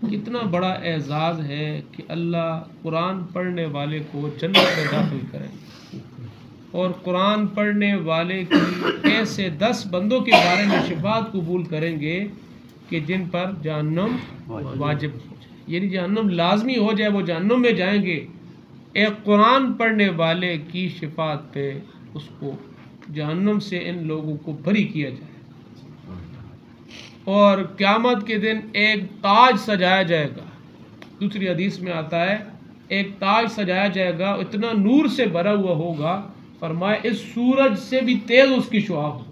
कितना बड़ा एजाज़ है कि अल्लाह कुरान पढ़ने वाले को जन्नत में दाखिल करें और कुरान पढ़ने वाले की ऐसे 10 बंदों के बारे में शिफात कबूल करेंगे कि जिन पर जहन्नम वाजिब हो जाए, यानी जहन्नम लाजमी हो जाए, वो जहन्नम में जाएंगे। एक कुरान पढ़ने वाले की शिफात पे उसको जहन्नम से इन लोगों को बरी किया जाए और क़यामत के दिन एक ताज सजाया जाएगा। दूसरी हदीस में आता है एक ताज सजाया जाएगा, इतना नूर से भरा हुआ होगा, फरमाया इस सूरज से भी तेज उसकी शुआ हो।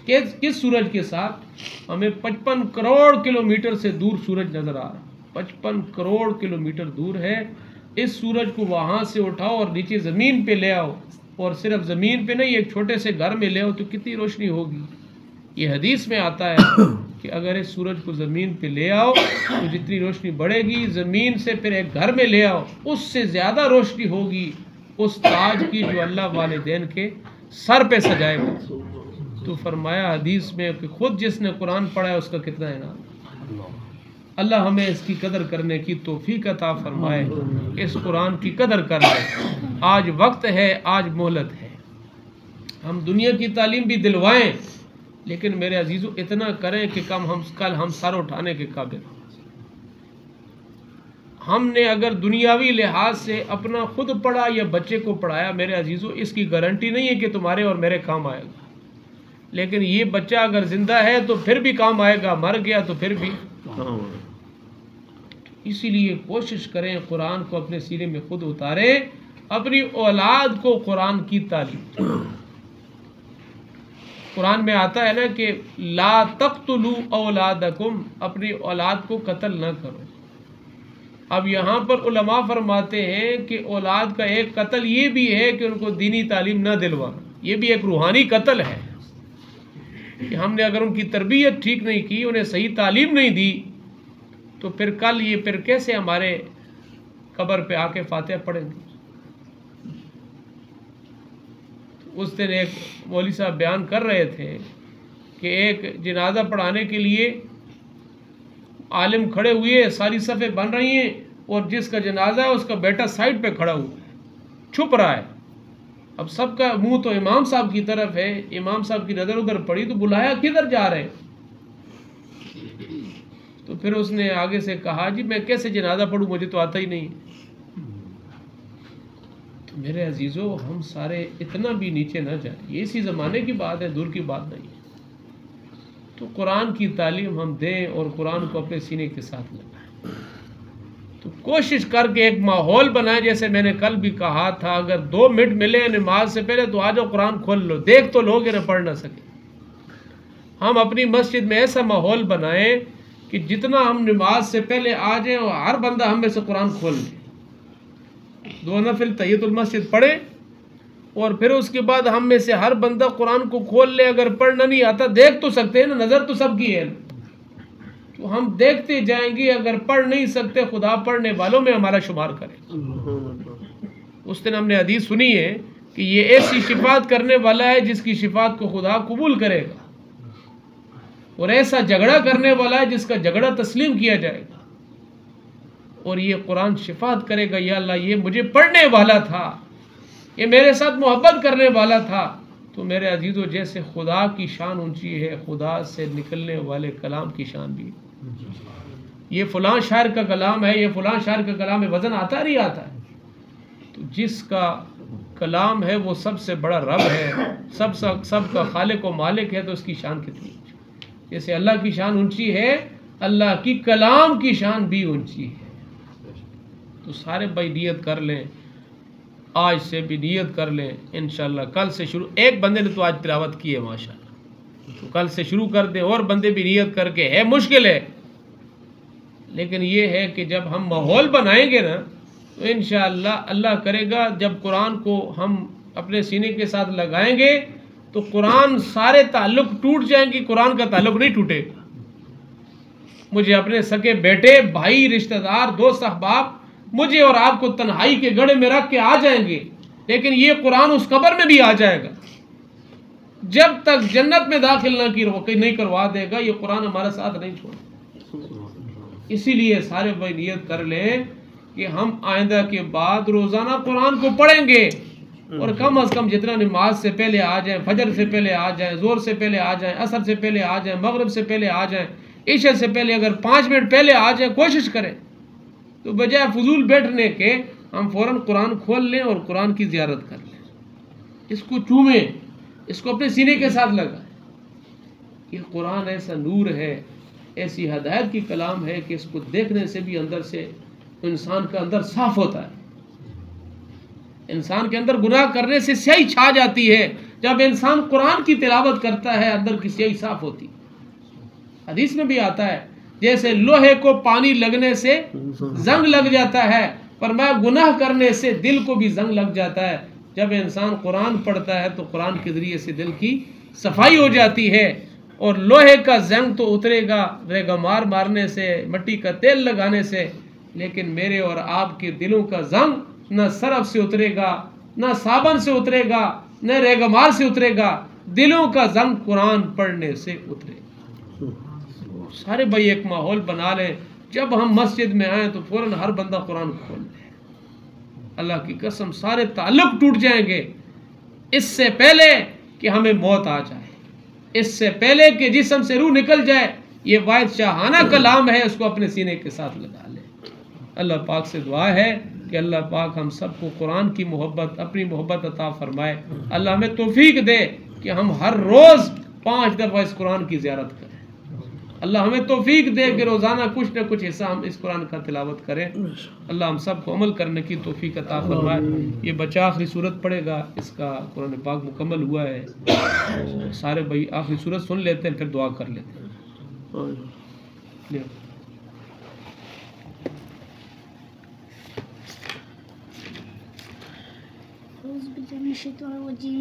किस सूरज के साथ? हमें 55 करोड़ किलोमीटर से दूर सूरज नजर आ रहा है, 55 करोड़ किलोमीटर दूर है। इस सूरज को वहां से उठाओ और नीचे ज़मीन पे ले आओ, और सिर्फ ज़मीन पे नहीं, एक छोटे से घर में ले आओ तो कितनी रोशनी होगी। ये हदीस में आता है कि अगर इस सूरज को ज़मीन पे ले आओ तो जितनी रोशनी बढ़ेगी, ज़मीन से फिर एक घर में ले आओ उससे ज़्यादा रोशनी होगी उस ताज की जो अल्लाह वालिदैन के सर पे सजाएगा। तो फरमाया हदीस में कि खुद जिसने कुरान पढ़ा है उसका कितना इनाम। अल्लाह हमें इसकी कदर करने की तौफीक अता फरमाए, इस कुरान की कदर कर ले। आज वक्त है, आज मोहलत है। हम दुनिया की तालीम भी दिलवाएं, लेकिन मेरे अजीज़ों इतना करें कि कल हम सर उठाने के काबिल हों। हमने अगर दुनियावी लिहाज से अपना खुद पढ़ा या बच्चे को पढ़ाया, मेरे अजीज़ों इसकी गारंटी नहीं है कि तुम्हारे और मेरे काम आएगा। लेकिन ये बच्चा अगर जिंदा है तो फिर भी काम आएगा, मर गया तो फिर भी। इसीलिए कोशिश करें कुरान को अपने सीने में खुद उतारें, अपनी औलाद को कुरान की तालीम। कुरान में आता है ना कि ला तक़्तुलू औलादकुम, अपनी औलाद को कत्ल न करो। अब यहाँ पर उलमा फरमाते हैं कि औलाद का एक कत्ल ये भी है कि उनको दीनी तालीम न दिलवाना, ये भी एक रूहानी कत्ल है कि हमने अगर उनकी तरबियत ठीक नहीं की, उन्हें सही तालीम नहीं दी, तो फिर कल ये फिर कैसे हमारे कब्र पे आके फातिहा पढ़ेंगे। उस दिन एक मौलवी साहब बयान कर रहे थे कि एक जनाजा पढ़ाने के लिए आलिम खड़े हुए, सारी सफ़े बन रही हैं और जिसका जनाजा है उसका बेटा साइड पे खड़ा हुआ है, छुप रहा है। अब सबका मुंह तो इमाम साहब की तरफ है, इमाम साहब की नज़र उधर पड़ी तो बुलाया किधर जा रहे हैं। तो फिर उसने आगे से कहा जी मैं कैसे जनाजा पढ़ूं, मुझे तो आता ही नहीं। तो मेरे अजीज़ों हम सारे इतना भी नीचे न जाए, ये इसी ज़माने की बात है, दूर की बात नहीं है। तो कुरान की तालीम हम दें और कुरान को अपने सीने के साथ लगाएं। तो कोशिश करके एक माहौल बनाए, जैसे मैंने कल भी कहा था, अगर 2 मिनट मिले नमाज से पहले तो आ जाओ कुरान खोल लो, देख तो लोग ना पढ़ ना सके। हम अपनी मस्जिद में ऐसा माहौल बनाएं कि जितना हम नमाज से पहले आ जाएं और हर बंदा हम में से कुरान खोल ले, 2 नफिल तहियतुल मस्जिद पढ़े और फिर उसके बाद हम में से हर बंदा कुरान को खोल ले। अगर पढ़ना नहीं आता देख तो सकते हैं ना, नज़र तो सबकी है ना, तो हम देखते जाएंगे। अगर पढ़ नहीं सकते खुदा पढ़ने वालों में हमारा शुमार करे। उस दिन हमने हदीस सुनी है कि ये ऐसी शिफात करने वाला है जिसकी शिफात को खुदा कबूल करेगा, और ऐसा झगड़ा करने वाला है जिसका झगड़ा तस्लीम किया जाएगा। और ये कुरान शिफात करेगा, या अल्लाह ये मुझे पढ़ने वाला था, ये मेरे साथ मोहब्बत करने वाला था। तो मेरे अजीज़ों जैसे खुदा की शान ऊंची है, खुदा से निकलने वाले कलाम की शान भी। ये फ़लाँ शायर का कलाम है, ये फ़लाँ शायर का कलाम है, वज़न आता नहीं आता है। तो जिसका कलाम है वो सबसे बड़ा रब है, सबका खालिक व मालिक है, तो उसकी शान कितनी ऊंची। जैसे अल्लाह की शान ऊंची है, अल्लाह की कलाम की शान भी ऊंची है। तो सारे भाई नियत कर लें, आज से भी नियत कर लें, इंशाअल्लाह कल से शुरू। एक बंदे ने तो आज तिलावत की है माशाअल्लाह, तो कल से शुरू कर दें और बंदे भी नियत करके। है मुश्किल है, लेकिन ये है कि जब हम माहौल बनाएंगे ना तो इंशाअल्लाह अल्लाह करेगा, जब कुरान को हम अपने सीने के साथ लगाएंगे तो कुरान सारे ताल्लुक टूट जाएंगे, कुरान का ताल्लुक नहीं टूटेगा। मुझे अपने सके बेटे, भाई, रिश्तेदार, दोस्त, अहबाब मुझे और आपको तन्हाई के गड्ढे में रख के आ जाएंगे, लेकिन ये कुरान उस कब्र में भी आ जाएगा। जब तक जन्नत में दाखिल नहीं करवा देगा ये कुरान हमारा साथ नहीं छोड़ेगा। इसीलिए सारे भाई नियत कर लें कि हम आइंदा के बाद रोज़ाना कुरान को पढ़ेंगे, और कम अज़ कम जितना नमाज से पहले आ जाएं, फजर से पहले आ जाएं, ज़ोर से पहले आ जाएं, असर से पहले आ जाएं, मगरिब से पहले आ जाएं, इशा से पहले अगर 5 मिनट पहले आ जाएं, कोशिश करें। तो बजाय फजूल बैठने के हम फ़ौरन कुरान खोल लें और कुरान की ज़ियारत कर लें, इसको चूमें, इसको अपने सीने के साथ लगाएं। ये कुरान ऐसा नूर है, ऐसी हदायत की कलाम है कि इसको देखने से भी अंदर से इंसान का अंदर साफ होता है। इंसान के अंदर गुनाह करने से स्याही छा जाती है, जब इंसान कुरान की तिलावत करता है अंदर की स्याही साफ होती है। हदीस में भी आता है जैसे लोहे को पानी लगने से जंग लग जाता है, पर मैं गुनाह करने से दिल को भी जंग लग जाता है। जब इंसान कुरान पढ़ता है तो कुरान के ज़रिए से दिल की सफाई हो जाती है, और लोहे का जंग तो उतरेगा रेगमार मारने से, मिट्टी का तेल लगाने से, लेकिन मेरे और आपके दिलों का जंग न सरफ से उतरेगा, न साबन से उतरेगा, न रेगमार से उतरेगा, दिलों का जंग कुरान पढ़ने से उतरेगा। सारे भाई एक माहौल बना लें, जब हम मस्जिद में आए तो फौरन हर बंदा कुरान खोल ले। अल्लाह की कसम सारे ताल्लुक टूट जाएंगे, इससे पहले कि हमें मौत आ जाए, इससे पहले कि जिस्म से रूह निकल जाए। ये वाहिद शाहाना कलाम है, उसको अपने सीने के साथ लगा ले। अल्लाह पाक से दुआ है कि अल्लाह पाक हम सबको कुरान की मोहब्बत, अपनी मोहब्बत अता फरमाए। अल्लाह हमें तौफीक दे कि हम हर रोज़ 5 दफ़ा इस कुरान की ज़ियारत करें। अल्लाह हमें तौफीक दे कि रोज़ाना कुछ न कुछ हिस्सा हम इस कुरान का तिलावत करें। अल्लाह हम सबको अमल करने की तौफीक अता फरमाए। ये बच्चा आखिरी सूरत पढ़ेगा, इसका कुरान पाक मुकम्मल हुआ है। तो सारे भाई आखिरी सूरत सुन लेते हैं, फिर दुआ कर लेते हैं।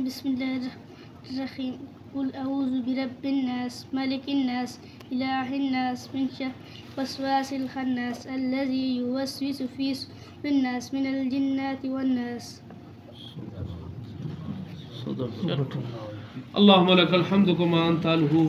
बिस्मिल्लाहिर्रहमानिर्रहीम। कुल अऊज़ु बिरब्बिन्नास मलिकिन्नास इलाहिन्नास मिन शर्रिल वस्वासिल खन्नास अल्लज़ी युवस्विसु फ़ी सुदूरिन्नास मिनल जिन्नाति वन्नास। अल्लाहुम्मा लकल हम्दु कमा अंता अहलुहु।